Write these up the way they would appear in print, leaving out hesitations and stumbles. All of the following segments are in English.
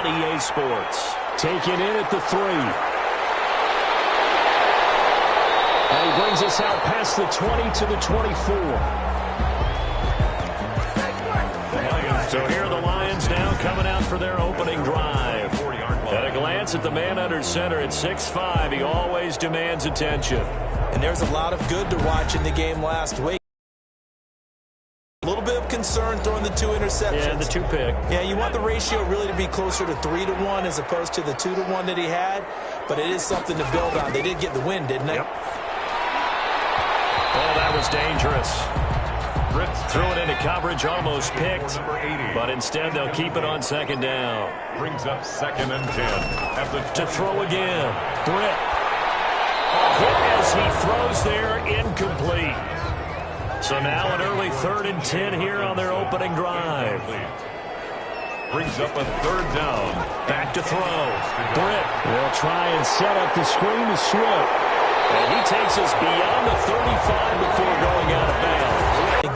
on EA Sports. Taken in at the 3. And he brings us out past the 20 to the 24. So here are the Lions now coming out for their opening drive. At a glance at the man under center at 6'5", he always demands attention. And there's a lot of good to watch in the game last week. A little bit of concern throwing the 2 interceptions. Yeah, the 2 pick. Yeah, you want the ratio really to be closer to 3-1 as opposed to the 2-1 that he had. But it is something to build on. They did get the win, didn't they? Yep. Oh, that was dangerous. Threw it into coverage, almost picked, but instead they'll keep it on second down. Brings up 2nd and 10. To throw again. Britt. Hit as he throws there, incomplete. So now an early 3rd and 10 here on their opening drive. Brings up a 3rd down. Back to throw. Britt will try and set up the screen to Swift. And he takes us beyond the 35 before going out of bounds.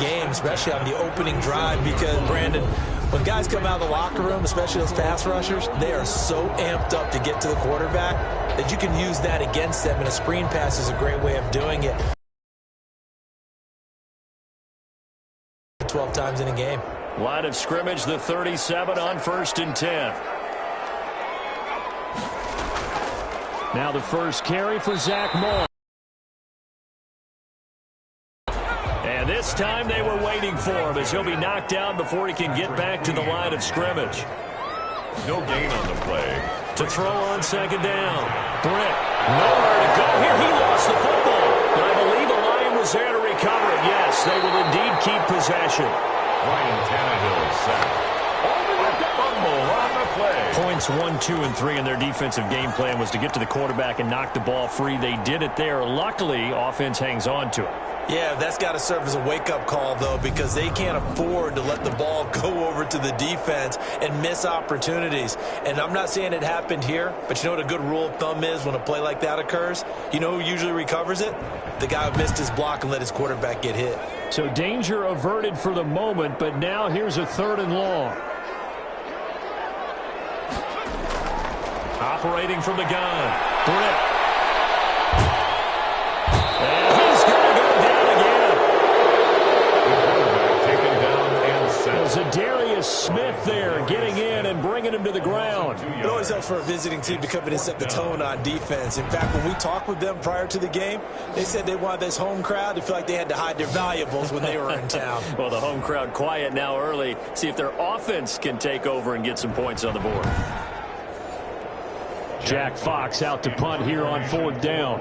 Game, especially on the opening drive, because, Brandon, when guys come out of the locker room, especially those pass rushers, they are so amped up to get to the quarterback that you can use that against them, and a screen pass is a great way of doing it. 12 times in a game. Line of scrimmage, the 37 on 1st and 10. Now the first carry for Zach Moore. And this time they were waiting for him as he'll be knocked down before he can get back to the line of scrimmage. No gain on the play. To throw on second down. Britt, nowhere to go here. He lost the football. But I believe a Lion was there to recover it. Yes, they will indeed keep possession. Ryan Tannehill sacked. Points 1, 2, and 3 in their defensive game plan was to get to the quarterback and knock the ball free. They did it there. Luckily, offense hangs on to it. Yeah, that's got to serve as a wake-up call, though, because they can't afford to let the ball go over to the defense and miss opportunities. And I'm not saying it happened here, but you know what a good rule of thumb is when a play like that occurs? You know who usually recovers it? The guy who missed his block and let his quarterback get hit. So danger averted for the moment, but now here's a 3rd and long. Operating from the gun. Britt. And he's going to go down again. Taken down and set. Zadarius Smith there getting in and bringing him to the ground. It always helps for a visiting team to come in and set the tone on defense. In fact, when we talked with them prior to the game, they said they wanted this home crowd to feel like they had to hide their valuables when they were in town. Well, the home crowd quiet now early. See if their offense can take over and get some points on the board. Jack Fox out to punt here on 4th down.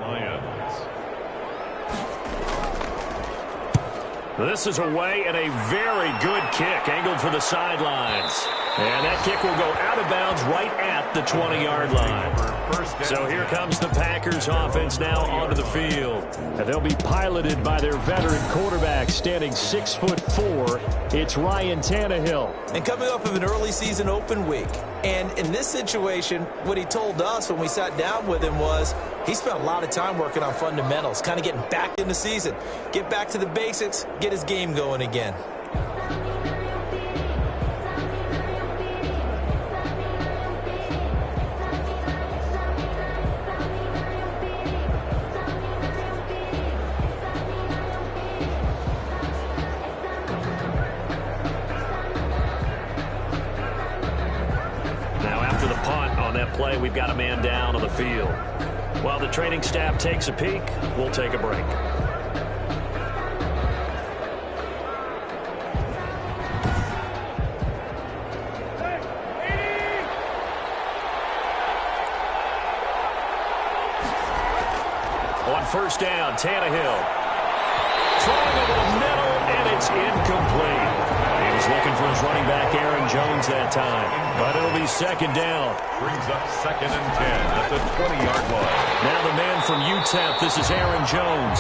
This is away and a very good kick angled for the sidelines. And that kick will go out of bounds right at the 20-yard line. So here comes the Packers offense now onto the field. And they'll be piloted by their veteran quarterback standing 6'4". It's Ryan Tannehill. And coming off of an early season open week. And in this situation, what he told us when we sat down with him was he spent a lot of time working on fundamentals, kind of getting back in the season, get back to the basics, get his game going again. Play, we've got a man down on the field. While the training staff takes a peek, we'll take a break. On 1st down, Tannehill. Throwing over the middle, and it's incomplete. He was looking for his running back, Aaron Jones, that time. But it'll be 2nd down. Brings up 2nd and 10 at the 20-yard line. Now the man from UTEP, this is Aaron Jones.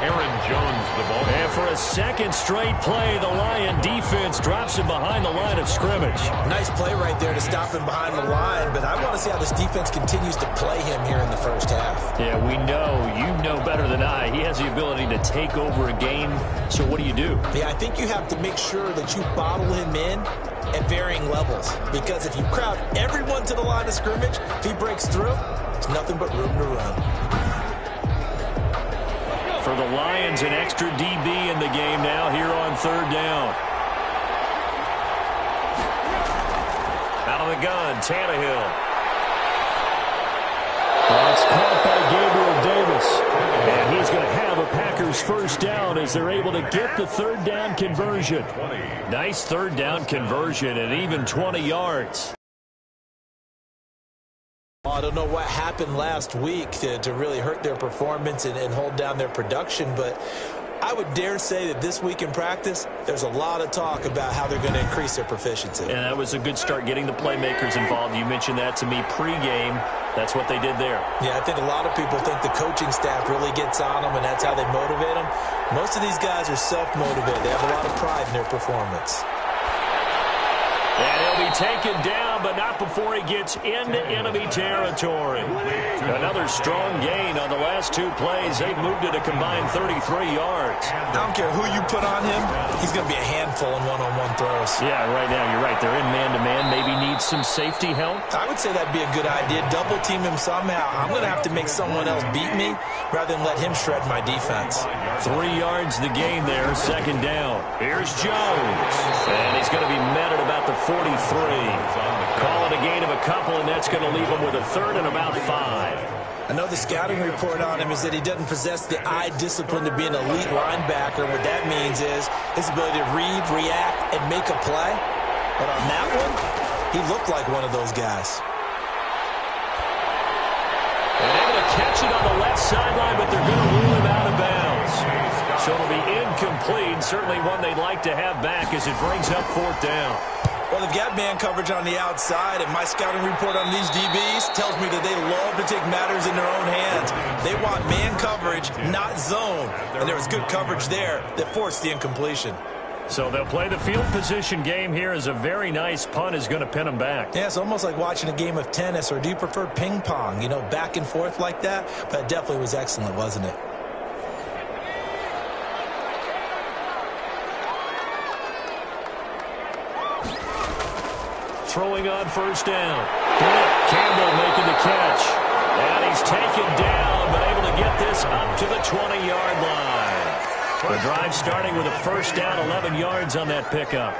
Aaron Jones the ball. And for a second straight play, the Lion defense drops him behind the line of scrimmage. Nice play right there to stop him behind the line, but I want to see how this defense continues to play him here in the first half. Yeah, we know. You know better than I. He has the ability to take over a game, so what do you do? Yeah, I think you have to make sure that you bottle him in at varying levels, because if you crowd everyone to the line of scrimmage, if he breaks through, there's nothing but room to run. For the Lions, an extra DB in the game now here on third down. Out of the gun, Tannehill. That's caught by Gabriel Davis. And he's going to have a Packers first down as they're able to get the third down conversion. Nice third down conversion at even 20 yards. I don't know what happened last week to really hurt their performance and hold down their production, but I would dare say that this week in practice, there's a lot of talk about how they're going to increase their proficiency. And that was a good start getting the playmakers involved. You mentioned that to me pregame. That's what they did there. Yeah, I think a lot of people think the coaching staff really gets on them, and that's how they motivate them. Most of these guys are self-motivated. They have a lot of pride in their performance. And he'll be taken down, but not before he gets into enemy territory. Another strong gain on the last two plays. They've moved it a combined 33 yards. I don't care who you put on him. He's going to be a handful in one-on-one throws. Yeah, right now you're right. They're in man-to-man. Maybe need some safety help. I would say that'd be a good idea. Double team him somehow. I'm going to have to make someone else beat me rather than let him shred my defense. 3 yards the gain there, second down. Here's Jones. And he's going to be met at about the 43. Call it a gain of a couple, and that's going to leave him with a third and about 5. I know the scouting report on him is that he doesn't possess the eye discipline to be an elite linebacker. What that means is his ability to read, react, and make a play. But on that one, he looked like one of those guys. And able to catch it on the left sideline, but they're going to rule him out of bounds. So it'll be incomplete. Certainly one they'd like to have back as it brings up fourth down. Well, they've got man coverage on the outside, and my scouting report on these DBs tells me that they love to take matters in their own hands. They want man coverage, not zone. And there was good coverage there that forced the incompletion. So they'll play the field position game here as a very nice punt is going to pin them back. Yeah, it's almost like watching a game of tennis, or do you prefer ping pong, you know, back and forth like that? But it definitely was excellent, wasn't it? Throwing on first down. Campbell making the catch. And he's taken down, but able to get this up to the 20-yard line. The drive starting with a first down, 11 yards on that pickup.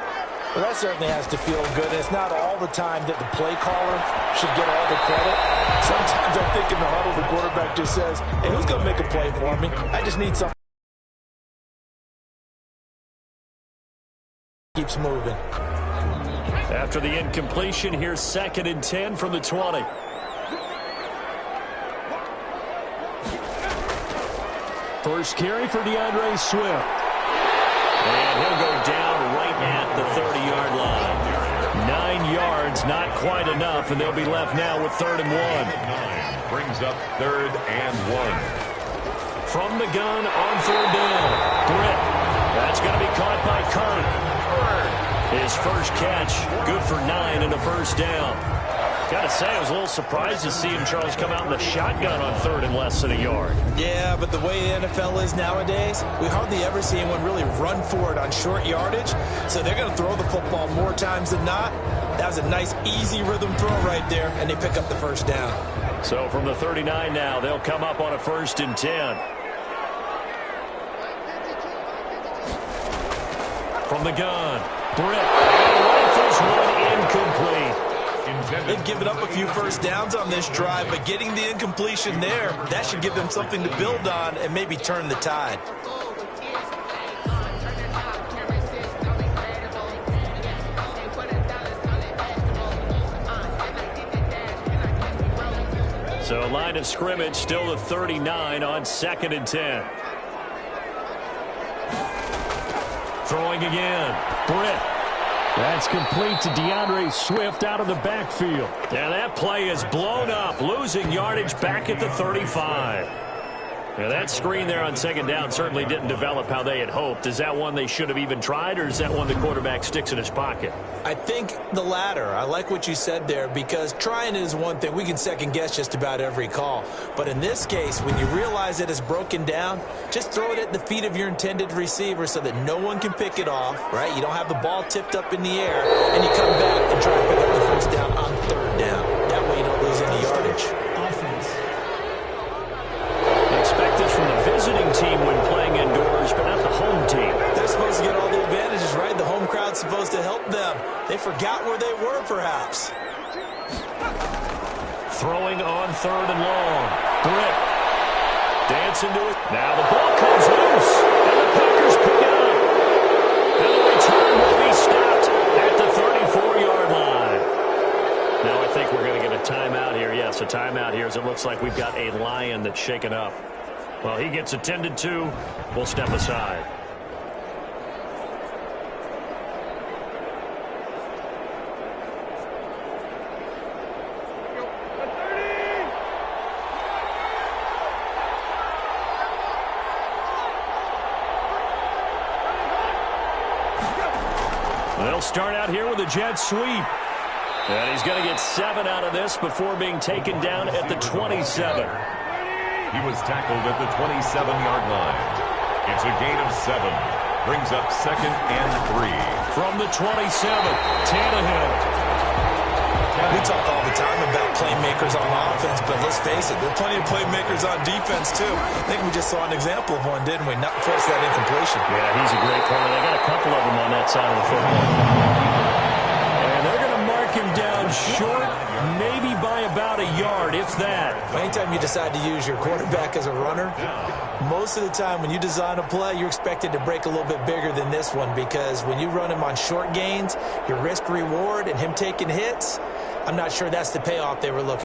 Well, that certainly has to feel good. It's not all the time that the play caller should get all the credit. Sometimes I think in the huddle, the quarterback just says, hey, who's going to make a play for me? I just need something. Keeps moving. After the incompletion, here's 2nd and 10 from the 20. First carry for DeAndre Swift. And he'll go down right at the 30-yard line. 9 yards, not quite enough, and they'll be left now with 3rd and 1. Brings up 3rd and 1. From the gun on 3rd down. Britt. That's going to be caught by Kirk. His first catch, good for 9 and a first down. Got to say, I was a little surprised to see him, Charles, come out in the shotgun on 3rd and less than a yard. Yeah, but the way the NFL is nowadays, we hardly ever see anyone really run for it on short yardage. So they're going to throw the football more times than not. That was a nice, easy rhythm throw right there, and they pick up the first down. So from the 39 now, they'll come up on a 1st and 10. From the gun, Britt. Rifles one incomplete. They've given up a few first downs on this drive, but getting the incompletion there, that should give them something to build on and maybe turn the tide. So line of scrimmage still the 39 on 2nd and 10. Throwing again. Britt. That's complete to DeAndre Swift out of the backfield. And that play is blown up, losing yardage back at the 35. Now that screen there on second down certainly didn't develop how they had hoped. Is that one they should have even tried, or is that one the quarterback sticks in his pocket? I think the latter. I like what you said there, because trying is one thing. We can second guess just about every call. But in this case, when you realize it is broken down, just throw it at the feet of your intended receiver so that no one can pick it off, right? You don't have the ball tipped up in the air, and you come back and try to pick up the first down on third down. That way you don't lose any yardage. Expect this from the visiting team when playing indoors, but not the home team. They're supposed to get all the advantages, right? The home crowd's supposed to help them. They forgot where they were, perhaps. Throwing on third and long. Britt dancing to it. Now the ball comes loose, and the Packers pick it up. And the return will be stopped at the 34-yard line. Now I think we're going to get a timeout here. Yes, a timeout here, as it looks like we've got a Lion that's shaken up. Well, he gets attended to. We'll step aside. They'll start out here with a jet sweep. And he's going to get 7 out of this before being taken down at the 27. He was tackled at the 27-yard line. It's a gain of 7. Brings up 2nd and 3. From the 27, Tannehill. We talk all the time about playmakers on offense, but let's face it, there are plenty of playmakers on defense, too. I think we just saw an example of one, didn't we? Not force that incompletion. Yeah, he's a great corner. They got a couple of them on that side of the football. And they're going to mark him down short, maybe by about a yard, if that. Anytime you decide to use your quarterback as a runner, most of the time when you design a play, you're expected to break a little bit bigger than this one, because when you run him on short gains, your risk-reward and him taking hits, I'm not sure that's the payoff they were looking for.